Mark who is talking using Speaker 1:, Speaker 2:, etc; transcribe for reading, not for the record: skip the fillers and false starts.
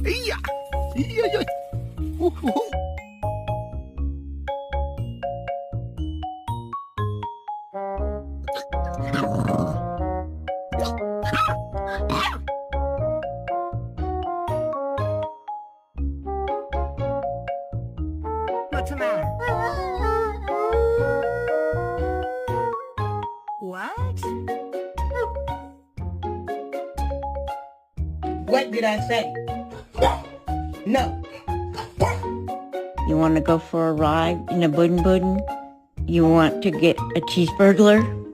Speaker 1: Yeah. Yeah. Woo-hoo.
Speaker 2: What's the matter? What?
Speaker 3: What did I say? No.
Speaker 4: You want to go for a ride in a Puddin' Puddin'? You want to get a cheeseburger?